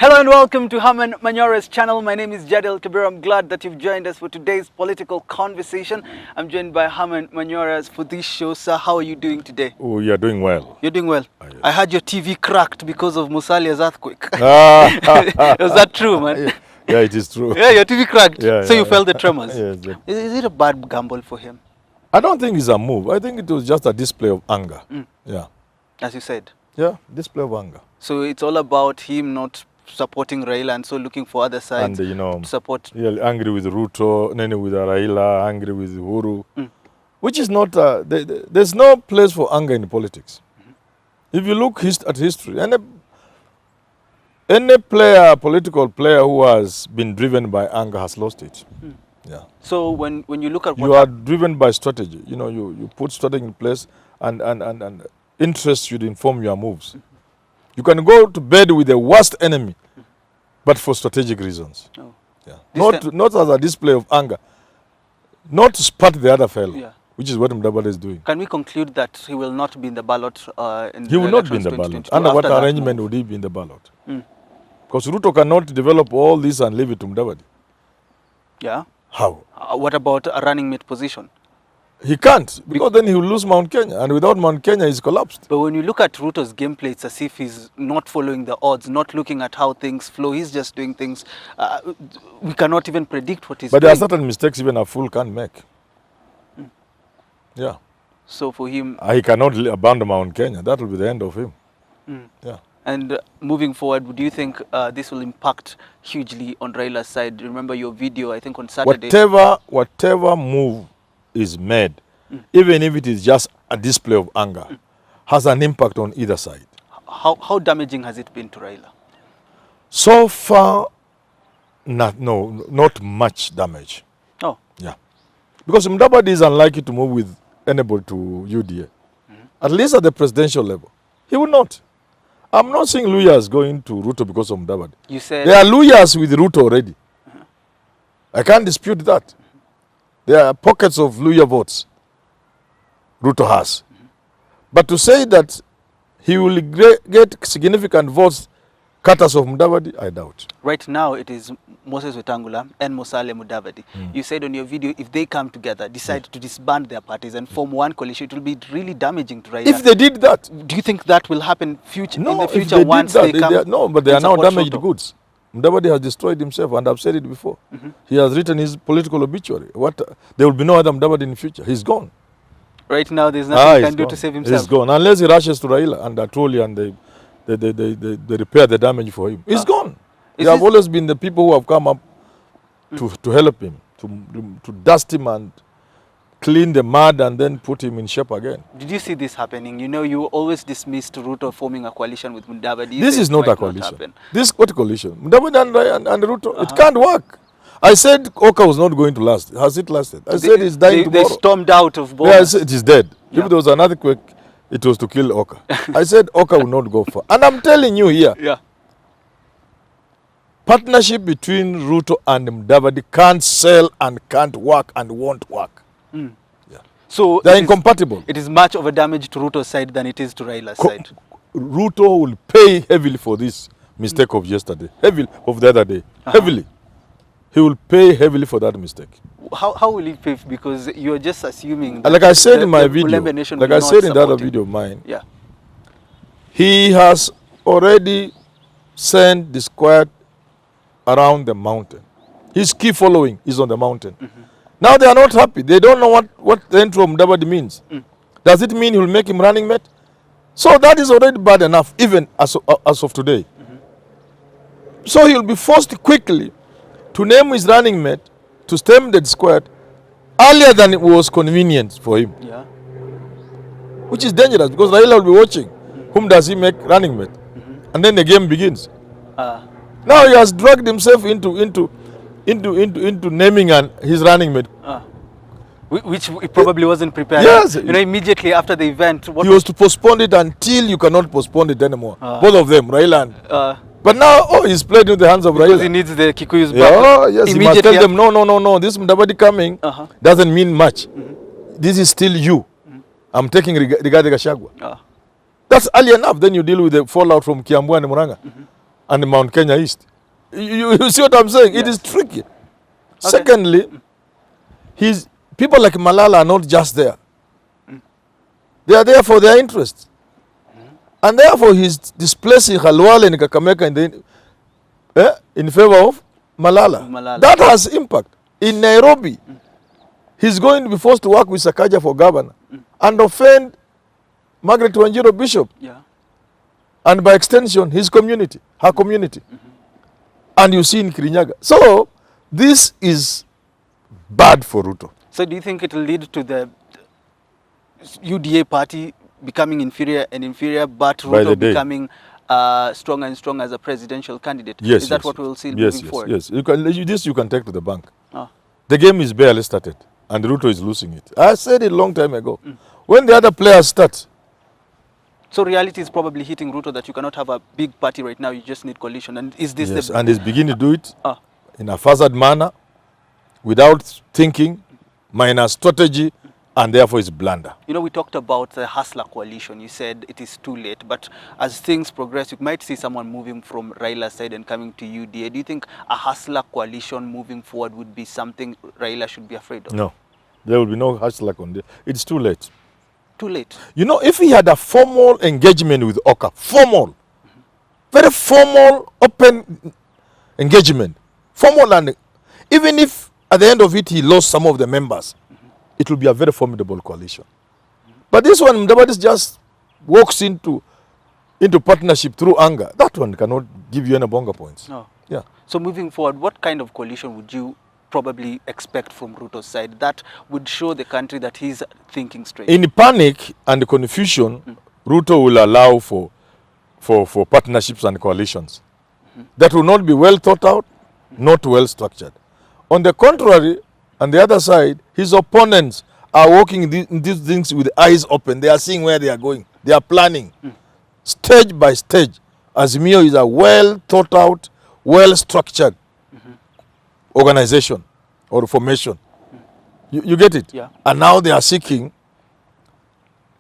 Hello and welcome to Herman Manyora's channel. My name is Jadiel, Kabiro. I'm glad that you've joined us for today's political conversation. I'm joined by Herman Manyora for this show. Sir, how are you doing today? Oh, you're doing well. You're doing well? Yes. I heard your TV cracked because of Musalia's earthquake. Ah. Is that true, man? Yeah, it is true. Yeah, your TV cracked. Yeah, so you felt the tremors? Yes. Is it a bad gamble for him? I don't think it's a move. I think it was just a display of anger. Yeah. As you said? Yeah, display of anger. So it's all about him not supporting Raila and so looking for other sides to support. Yeah, angry with Ruto, then with Raila, angry with Uhuru, which is not, there's no place for anger in politics. If you look at history, any political player who has been driven by anger has lost it. Yeah. So when you look at what you are driven by strategy, you put strategy in place and interest should inform your moves. You can go to bed with the worst enemy, but for strategic reasons. Oh. Yeah. Not as a display of anger. Not to spat the other fellow, which is what Mudavadi is doing. Can we conclude that he will not be in the ballot? He will not be in the ballot. Under what arrangement would he be in the ballot? Because Ruto cannot develop all this and leave it to Mudavadi. Yeah. How? What about a running mate position? He can't, because then he will lose Mount Kenya, and without Mount Kenya, he's collapsed. But when you look at Ruto's gameplay, it's as if he's not following the odds, not looking at how things flow. He's just doing things. We cannot even predict what he's doing. But there are certain mistakes even a fool can't make. Yeah. So for him... he cannot abandon Mount Kenya. That will be the end of him. Yeah. And moving forward, do you think this will impact hugely on Raila's side? Remember your video, I think, on Saturday. Whatever move is made, even if it is just a display of anger, has an impact on either side. How damaging has it been to Raila? So far, not much damage. Oh. Yeah. Because Mudavadi is unlikely to move with anybody to UDA. At least at the presidential level. He will not. I'm not saying lawyers going to Ruto because of Mudavadi. You said... There are lawyers with Ruto already. I can't dispute that. There are pockets of Luya votes Ruto has. But to say that he will get significant votes cut us of Mudavadi, I doubt. Right now, it is Moses Wetangula and Musalia Mudavadi. You said on your video, if they come together, decide to disband their parties and form one coalition, it will be really damaging to Raila. If they did that. Do you think that will happen in the future if they once did that, they come? No, but they are now damaged Ruto? Goods. Mudavadi has destroyed himself, and I've said it before. He has written his political obituary. There will be no other Mudavadi in the future. He's gone. Right now, there's nothing he can do to save himself. He's gone. Unless he rushes to Raila and Atoli and they repair the damage for him. He's gone. They have always been the people who have come up to help him, to dust him and clean the mud and then put him in shape again. Did you see this happening? You always dismissed Ruto forming a coalition with Mudavadi. This is not a coalition. What coalition? Mudavadi and Ruto, it can't work. I said Oka was not going to last. Has it lasted? I said it's dying tomorrow. They stormed out of Bomas. Yeah, I said it is dead. If there was another quake, it was to kill Oka. I said Oka will not go far. And I'm telling you here, partnership between Ruto and Mudavadi can't sell and can't work and won't work. So they're incompatible. It is much of a damage to Ruto's side than it is to Raila's side. Ruto will pay heavily for this mistake of yesterday, of the other day, heavily. He will pay heavily for that mistake. How will he pay? Because you're just assuming that like I said in my video, like I said in the other video of mine, he has already sent the squad around the mountain. His key following is on the mountain. Now they are not happy. They don't know what the entry of Mudavadi means. Does it mean he will make him running mate? So that is already bad enough, even as of today. So he will be forced quickly to name his running mate, to stem the squad earlier than it was convenient for him. Which is dangerous, because Raila will be watching. Whom does he make running mate? And then the game begins. Now he has dragged himself into naming his running mate. Which he probably wasn't prepared. Yes. Immediately after the event. He was to postpone it until you cannot postpone it anymore. Both of them, Raila and... But now, he's played in the hands of Raila. Because he needs the Kikuyus back. Yes, he must tell them, no, this Mudavadi coming doesn't mean much. This is still you. I'm taking Rigathi Gachagua. That's early enough. Then you deal with the fallout from Kiambu and Murang'a. and Mount Kenya East. You see what I'm saying? Yes. It is tricky. Okay. Secondly, people like Malala are not just there. They are there for their interests. And therefore he's displacing Khalwale and Kakamega in favor of Malala. That has impact. In Nairobi, he's going to be forced to work with Sakaja for governor and offend Margaret Wanjiru Bishop. Yeah. And by extension, his community, her community. And you see in Kirinyaga. So, this is bad for Ruto. So do you think it will lead to the UDA party becoming inferior and inferior, but Ruto becoming stronger and stronger as a presidential candidate? Yes. Is that what we will see moving forward? Yes. You can take to the bank. The game is barely started, and Ruto is losing it. I said it a long time ago. When the other players start. So reality is probably hitting Ruto that you cannot have a big party right now, you just need coalition. And is this yes, and he's beginning to do it Ah. in a hazard manner, without thinking, minus strategy, and therefore it's blunder. You know, we talked about the Hustler coalition. You said it is too late, but as things progress, you might see someone moving from Raila's side and coming to UDA. Do you think a Hustler coalition moving forward would be something Raila should be afraid of? No, there will be no Hustler coalition. It's too late. Too late. You know, if he had a formal engagement with Oka, formal, very formal, open engagement, formal, and even if at the end of it he lost some of the members, it will be a very formidable coalition. But this one, Mudavadi just walks into partnership through anger. That one cannot give you any bonga points. No. Yeah. So moving forward, what kind of coalition would you probably expect from Ruto's side that would show the country that he's thinking straight? In panic and confusion, Ruto will allow for partnerships and coalitions that will not be well thought out, not well structured. On the contrary, on the other side, his opponents are walking in these things with eyes open. They are seeing where they are going. They are planning stage by stage. Azimio is a well thought out, well structured organization or formation. You get it? Yeah. And now they are seeking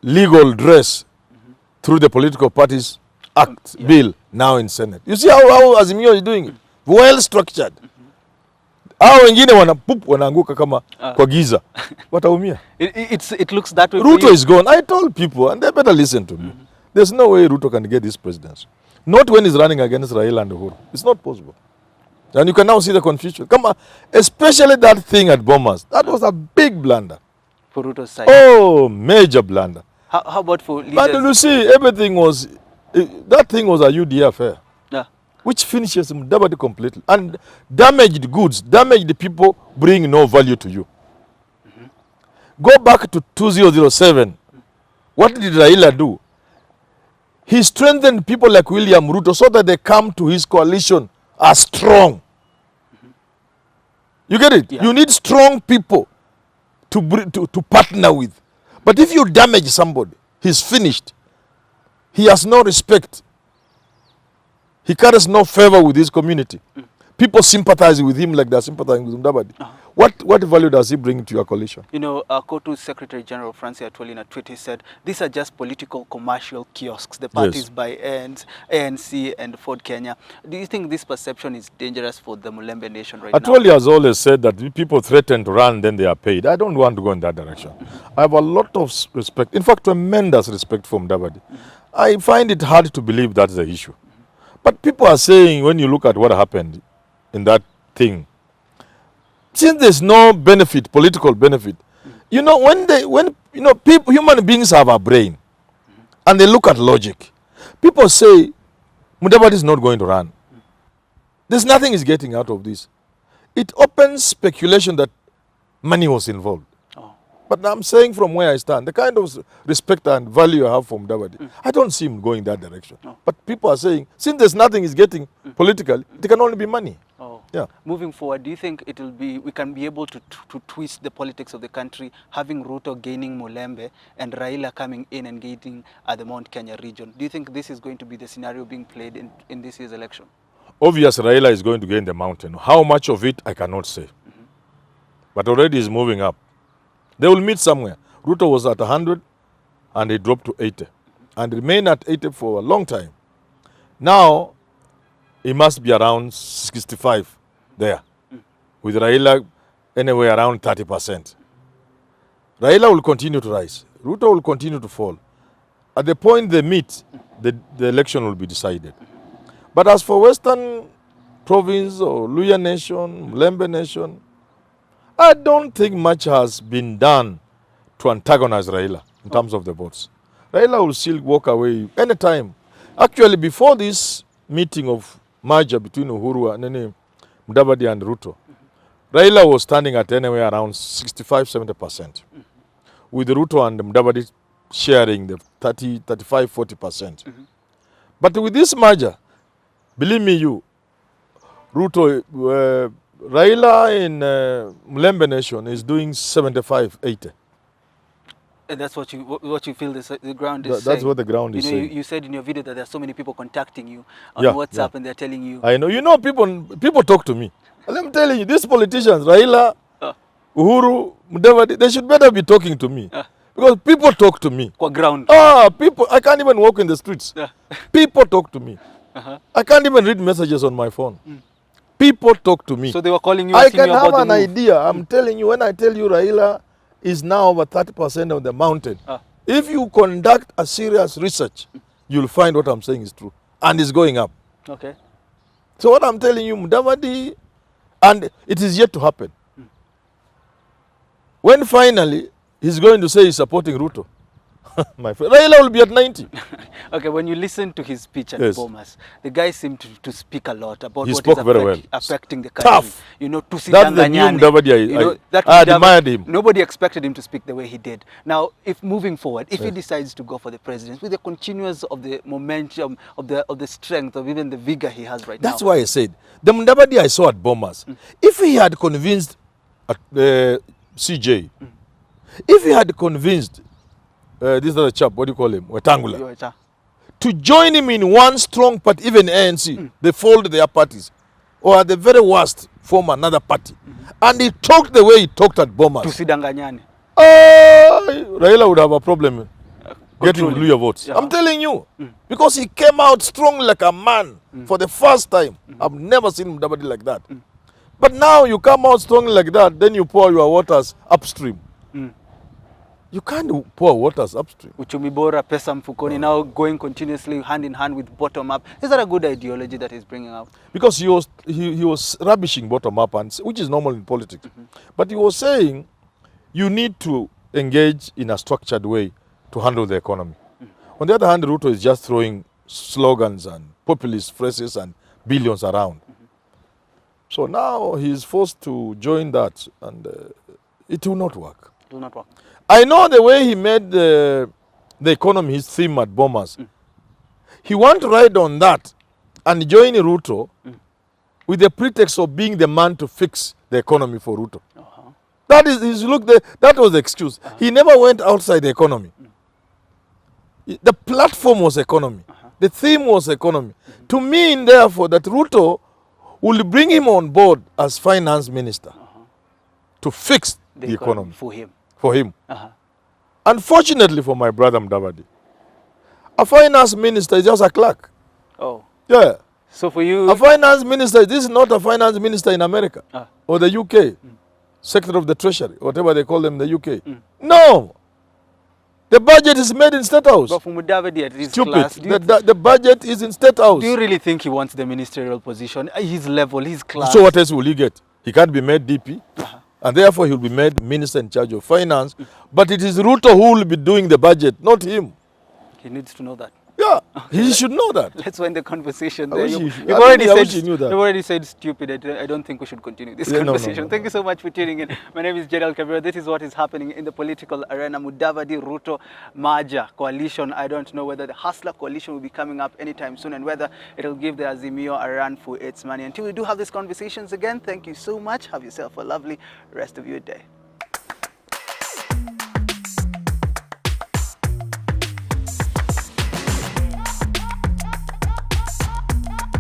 legal dress through the political parties act bill now in Senate. You see how Azimio is doing it? Well structured. Hao wengine wanaanguka kama kwa giza. Wataumia. It looks that way. Ruto is gone. I told people, and they better listen to me. There's no way Ruto can get this presidency. Not when he's running against Raila and Uhuru. It's not possible. And you can now see the confusion. Come on, especially that thing at Bomas. That was a big blunder. For Ruto's side. Oh, major blunder. How about for leaders? But you see, everything was, that thing was a UDA affair. Yeah. Which finishes Mudavadi completely. And damaged goods, damaged people, bring no value to you. Go back to 2007. What did Raila do? He strengthened people like William Ruto so that they come to his coalition as strong. You get it? Yeah. You need strong people to partner with. But if you damage somebody, he's finished. He has no respect. He carries no favor with his community. People sympathize with him like they're sympathizing with Mudavadi. What value does he bring to your coalition? You know, Kotu's Secretary General Francis Atwoli in a tweet, he said, these are just political commercial kiosks. The parties by ANC and Ford Kenya. Do you think this perception is dangerous for the Mulembe nation right now? Atwoli has always said that if people threaten to run, then they are paid. I don't want to go in that direction. I have a lot of respect, in fact, tremendous respect for Mudavadi. I find it hard to believe that's the issue. But people are saying, when you look at what happened in that thing, since there's no benefit, political benefit, you know, when people, human beings have a brain, and they look at logic. People say, Mudavadi is not going to run. There's nothing is getting out of this. It opens speculation that money was involved. But I'm saying from where I stand, the kind of respect and value I have for Mudavadi, I don't see him going that direction. But people are saying, since there's nothing is getting political, it can only be money. Yeah. Moving forward, do you think it will be, we can be able to twist the politics of the country, having Ruto gaining Mulembe and Raila coming in and gaining the Mount Kenya region? Do you think this is going to be the scenario being played in this year's election? Obviously, Raila is going to gain the mountain. How much of it, I cannot say. But already he's moving up. They will meet somewhere. Ruto was at 100 and he dropped to 80 and remained at 80 for a long time. Now, he must be around 65 there. With Raila anywhere around 30%. Raila will continue to rise. Ruto will continue to fall. At the point they meet, the election will be decided. But as for Western Province or Luya Nation, Mulembe Nation, I don't think much has been done to antagonize Raila in terms of the votes. Raila will still walk away anytime. Actually, before this meeting of merger between Uhuru and Mudavadi and Ruto, Raila was standing at anywhere around 65-70%, with Ruto and Mudavadi sharing the 35-40%. But with this merger, believe me, Ruto, Raila in Mulembe Nation is doing 75-80. And that's what you feel the ground is saying. That's what the ground is saying. You said in your video that there are so many people contacting you on WhatsApp and they're telling you. I know. You know, people talk to me. And I'm telling you, these politicians, Raila, Uhuru, Mudavadi, they should better be talking to me. Because people talk to me. Kwa ground. People, I can't even walk in the streets. People talk to me. I can't even read messages on my phone. People talk to me. So they were calling you. I can have an idea. I'm telling you, when I tell you Raila is now over 30% of the mountain, if you conduct a serious research, you'll find what I'm saying is true. And it's going up. Okay. So what I'm telling you, Mudavadi, and it is yet to happen. When finally he's going to say he's supporting Ruto, my friend, Raila will be at 90. Okay, when you listen to his speech at Bomas, the guy seemed to speak a lot about he what spoke is very well. affecting the country. Tough. You know, That's the new Mudavadi. I admired him. Nobody expected him to speak the way he did. Now, if moving forward, if he decides to go for the presidency, with the continuous of the momentum, of the strength, of even the vigor he has right now. That's why I said, the Mudavadi I saw at Bomas, if he had convinced CJ, if he had convinced this other chap, what do you call him, Wetangula, to join him in one strong party, even ANC, they fold their parties, or at the very worst, form another party. And he talked the way he talked at Bomas. Tusidanganyane. Raila would have a problem getting Luya votes. I'm telling you. Because he came out strong like a man for the first time. I've never seen Mudavadi like that. But now you come out strong like that, then you pour your waters upstream. You can't pour waters upstream. Uchumi bora, pesa mfukoni, now going continuously hand in hand with bottom up. Is that a good ideology that he's bringing out? Because he was rubbishing bottom up, and which is normal in politics. But he was saying you need to engage in a structured way to handle the economy. On the other hand, Ruto is just throwing slogans and populist phrases and billions around. So now he's forced to join that, and it will not work. It will not work. I know the way he made the economy his theme at Bomas. He wants to ride on that and join Ruto with the pretext of being the man to fix the economy for Ruto. That is his look. That was the excuse. He never went outside the economy. The platform was economy. The theme was economy. To mean, therefore, that Ruto will bring him on board as finance minister to fix the economy. For him. Unfortunately for my brother Mudavadi, a finance minister is just a clerk. Oh. Yeah. So for you... A finance minister, this is not a finance minister in America or the UK, sector of the treasury, whatever they call them in the UK. No. The budget is made in State House. But for Mudavadi at his Stupid. class... The budget is in State House. Do you really think he wants the ministerial position? His level, his class? So what else will he get? He can't be made DP. And therefore, he will be made minister in charge of finance. But it is Ruto who will be doing the budget, not him. He needs to know that. Yeah, he should know that. Let's end the conversation there. You've already said stupid. I don't think we should continue this conversation. No. Thank you so much for tuning in. My name is Jadiel Kabiro. This is what is happening in the political arena. Mudavadi, Ruto, merger, coalition. I don't know whether the Hustler coalition will be coming up anytime soon and whether it will give the Azimio a run for its money. Until we do have these conversations again, thank you so much. Have yourself a lovely rest of your day.